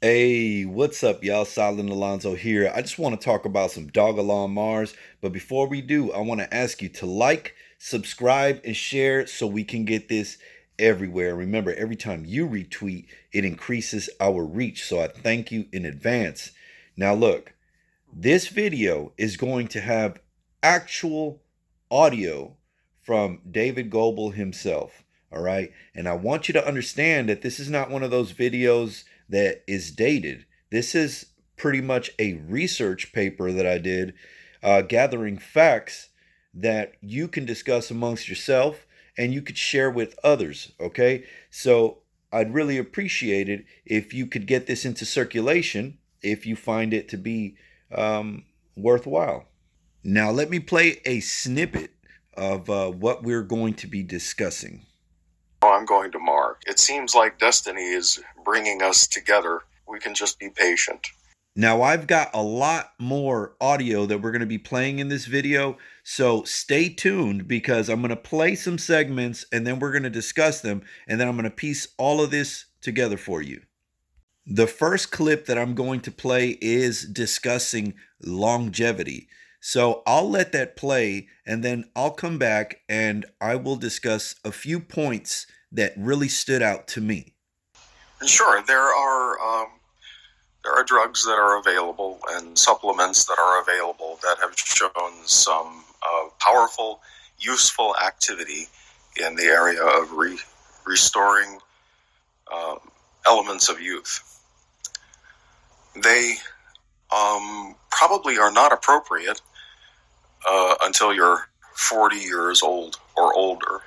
Hey, what's up, y'all? Silent Alonzo here. I just want to talk about some Dogelon Mars, but before we do, I want to ask you to like, subscribe, and share so we can get this everywhere. Remember, every time you retweet, it increases our reach, so I thank you in advance. Now, look, this video is going to have actual audio from David Goebel himself. All right. And I want you to understand that this is not one of those videos that is dated. This is pretty much a research paper that I did, gathering facts that you can discuss amongst yourself and you could share with others. Okay. So I'd really appreciate it if you could get this into circulation if you find it to be worthwhile. Now, let me play a snippet of what we're going to be discussing. I'm going to Mars. It seems like destiny is bringing us together. We can just be patient. Now, I've got a lot more audio that we're going to be playing in this video, so stay tuned because I'm going to play some segments and then we're going to discuss them, and then I'm going to piece all of this together for you. The first clip that I'm going to play is discussing longevity. So I'll let that play and then I'll come back and I will discuss a few points that really stood out to me. Sure, there are drugs that are available and supplements that are available that have shown some powerful, useful activity in the area of restoring elements of youth. They probably are not appropriate until you're 40 years old or older.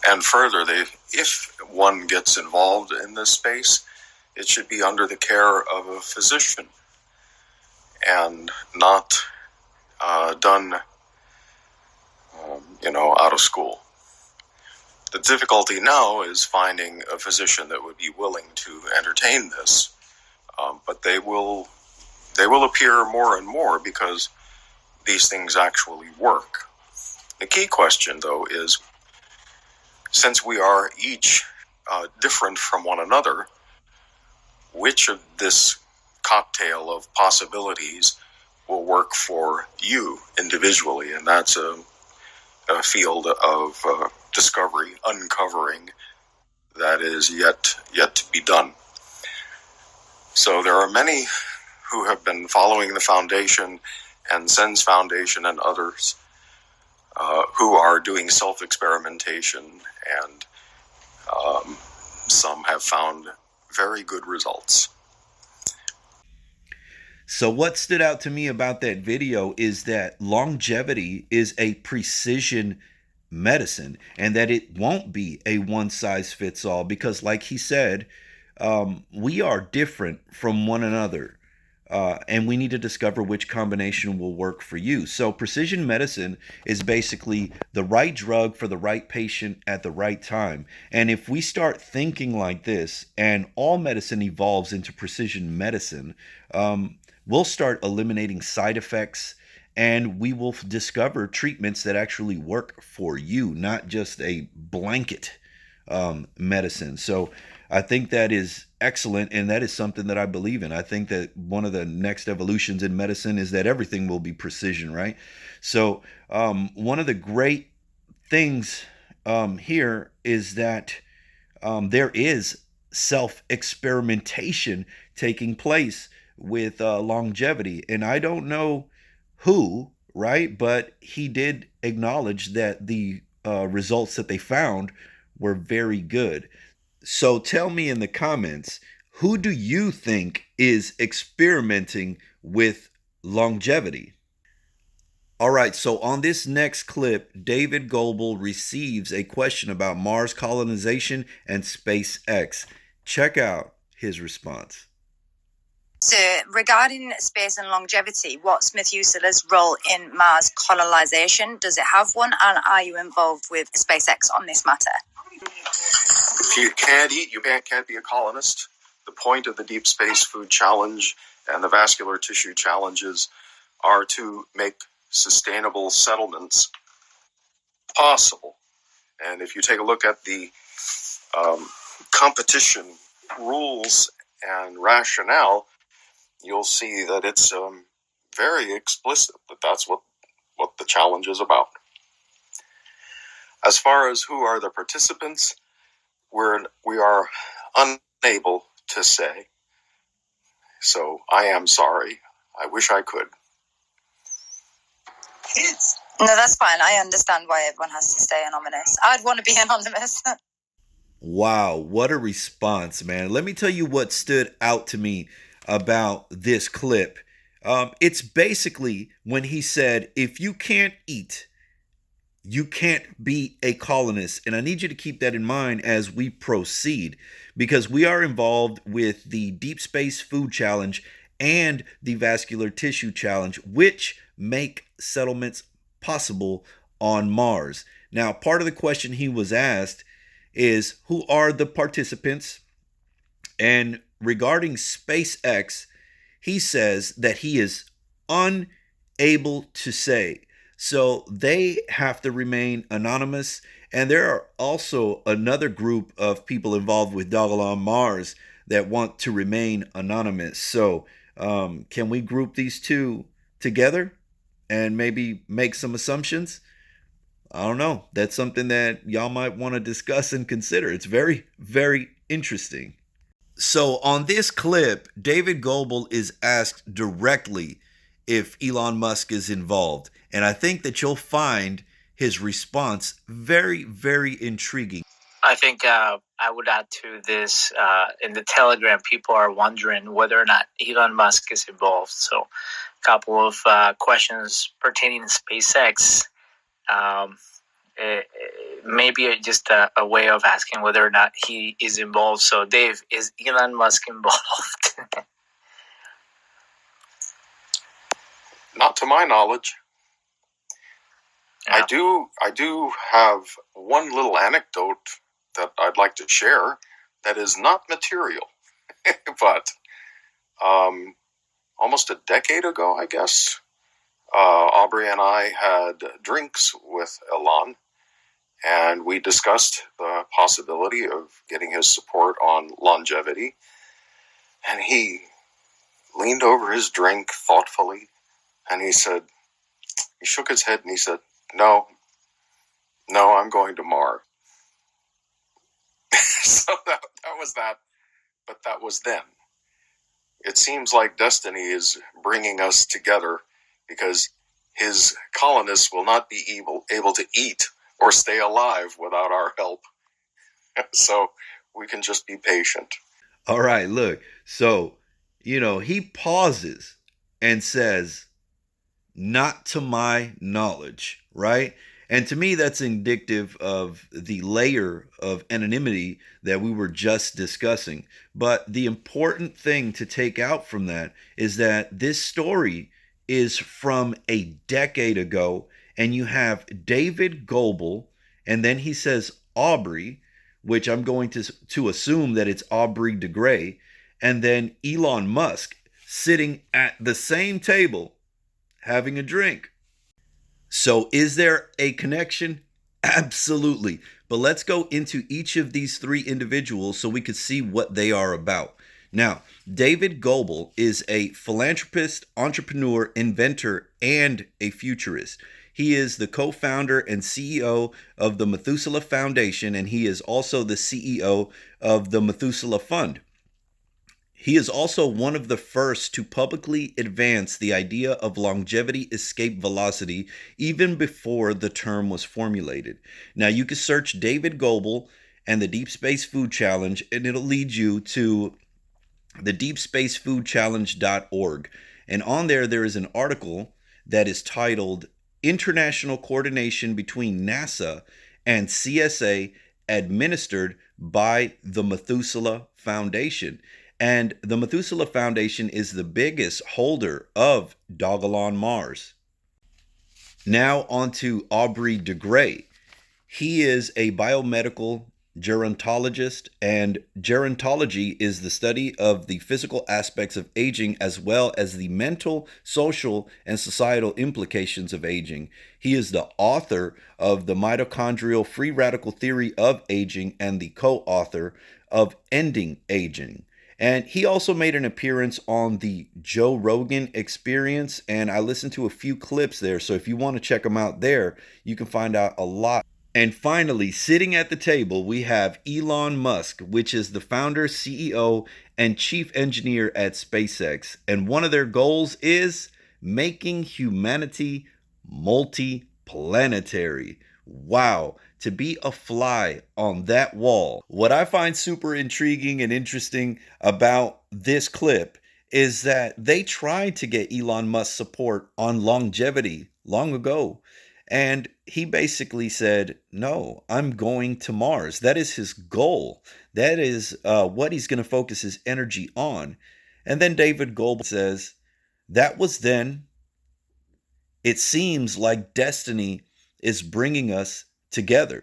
And further, if one gets involved in this space, it should be under the care of a physician and not done, out of school. The difficulty now is finding a physician that would be willing to entertain this, but they will appear more and more because these things actually work. The key question, though, is since we are each different from one another, which of this cocktail of possibilities will work for you individually? And that's a field of discovery, uncovering that is yet to be done. So there are many who have been following the foundation and Sen's Foundation and others who are doing self-experimentation, and some have found very good results. So what stood out to me about that video is that longevity is a precision medicine and that it won't be a one size fits all because like he said, we are different from one another. And we need to discover which combination will work for you. So, precision medicine is basically the right drug for the right patient at the right time. And if we start thinking like this, and all medicine evolves into precision medicine, we'll start eliminating side effects and we will discover treatments that actually work for you, not just a blanket medicine. So I think that is excellent, and that is something that I believe in. I think that one of the next evolutions in medicine is that everything will be precision, right? So one of the great things here is that there is self experimentation taking place with longevity, and I don't know who, right? But he did acknowledge that the results that they found were very good. So tell me in the comments, who do you think is experimenting with longevity? All right, so on this next clip, David Goebel receives a question about Mars colonization and SpaceX. Check out his response. So, regarding space and longevity, what's Methuselah's role in Mars colonization? Does it have one? And are you involved with SpaceX on this matter? If you can't eat, you can't be a colonist. The point of the Deep Space Food Challenge and the vascular tissue challenges are to make sustainable settlements possible. And if you take a look at the competition rules and rationale, you'll see that it's very explicit that that's what the challenge is about. As far as who are the participants, we are unable to say. So I am sorry. I wish I could. No, that's fine. I understand why everyone has to stay anonymous. I'd want to be anonymous. Wow, what a response, man. Let me tell you what stood out to me about this clip. It's basically when he said, if you can't eat, you can't be a colonist. And I need you to keep that in mind as we proceed, because we are involved with the Deep Space Food Challenge and the Vascular Tissue Challenge, which make settlements possible on Mars. Now, part of the question he was asked is, who are the participants? And regarding SpaceX, he says that he is unable to say. So they have to remain anonymous. And there are also another group of people involved with Dogelon Mars that want to remain anonymous. So can we group these two together and maybe make some assumptions? I don't know. That's something that y'all might want to discuss and consider. It's very, very interesting. So on this clip, David Goebel is asked directly if Elon Musk is involved. And I think that you'll find his response very, very intriguing. I think I would add to this, in the Telegram, people are wondering whether or not Elon Musk is involved. So a couple of questions pertaining to SpaceX. Maybe just a way of asking whether or not he is involved. So Dave, is Elon Musk involved? Not to my knowledge. Yeah. I do have one little anecdote that I'd like to share that is not material, but almost a decade ago, I guess, Aubrey and I had drinks with Elon, and we discussed the possibility of getting his support on longevity, and he leaned over his drink thoughtfully, and he shook his head and he said, no, I'm going to Mars. So that was that, but that was then. It seems like destiny is bringing us together because his colonists will not be able to eat or stay alive without our help. So we can just be patient. All right, look. So, he pauses and says, not to my knowledge, right? And to me, that's indicative of the layer of anonymity that we were just discussing. But the important thing to take out from that is that this story is from a decade ago, and you have David Goebel, and then he says Aubrey, which I'm going to assume that it's Aubrey de Grey, and then Elon Musk sitting at the same table having a drink. So is there a connection? Absolutely. But let's go into each of these three individuals so we could see what they are about. Now, David Goebel is a philanthropist, entrepreneur, inventor, and a futurist. He is the co-founder and CEO of the Methuselah Foundation, and he is also the CEO of the Methuselah Fund. He is also one of the first to publicly advance the idea of longevity escape velocity even before the term was formulated. Now, you can search David Goebel and the Deep Space Food Challenge, and it'll lead you to the deepspacefoodchallenge.org. And on there is an article that is titled International Coordination Between NASA and CSA Administered by the Methuselah Foundation. And the Methuselah Foundation is the biggest holder of Dogelon Mars. Now on to Aubrey de Grey. He is a biomedical gerontologist, and gerontology is the study of the physical aspects of aging as well as the mental, social, and societal implications of aging. He is the author of the mitochondrial free radical theory of aging and the co-author of Ending Aging. And he also made an appearance on the Joe Rogan Experience, and I listened to a few clips there. So if you want to check them out there, you can find out a lot. And finally, sitting at the table, we have Elon Musk, which is the founder, CEO, and chief engineer at SpaceX. And one of their goals is making humanity multi-planetary. Wow, to be a fly on that wall. What I find super intriguing and interesting about this clip is that they tried to get Elon Musk support on longevity long ago. And he basically said, no, I'm going to Mars. That is his goal. That is what he's going to focus his energy on. And then David Gold says, that was then. It seems like destiny is bringing us together.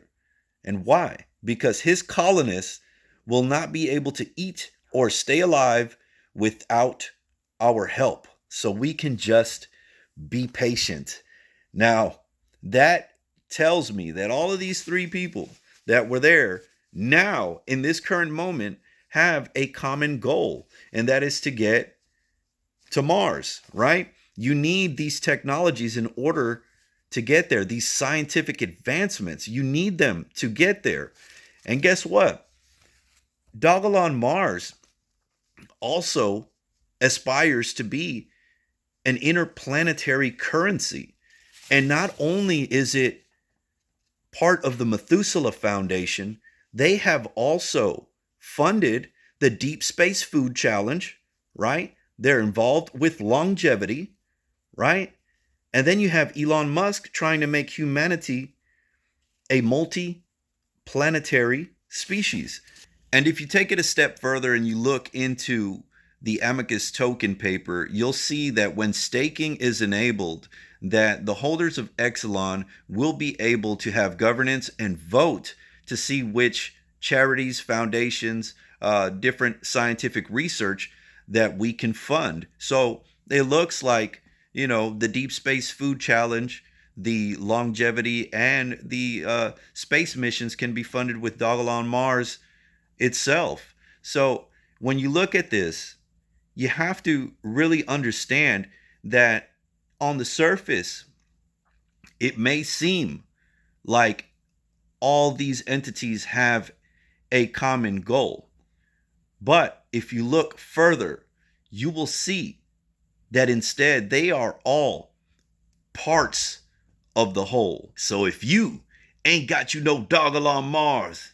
And why? Because his colonists will not be able to eat or stay alive without our help. So we can just be patient. Now, that tells me that all of these three people that were there now in this current moment have a common goal, and that is to get to Mars, right? You need these technologies in order to get there, these scientific advancements. You need them to get there. And guess what? Dogelon Mars also aspires to be an interplanetary currency. And not only is it part of the Methuselah Foundation, they have also funded the Deep Space Food Challenge, right? They're involved with longevity, right? And then you have Elon Musk trying to make humanity a multi-planetary species. And if you take it a step further and you look into the Amicus token paper, you'll see that when staking is enabled, that the holders of Exelon will be able to have governance and vote to see which charities, foundations, different scientific research that we can fund. So it looks like, the Deep Space Food Challenge, the longevity, and the space missions can be funded with Dogelon Mars itself. So when you look at this, you have to really understand that on the surface, it may seem like all these entities have a common goal. But if you look further, you will see that instead they are all parts of the whole. So if you ain't got no doggle on Mars,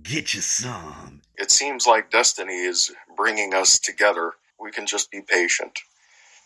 get you some. It seems like destiny is bringing us together. We can just be patient.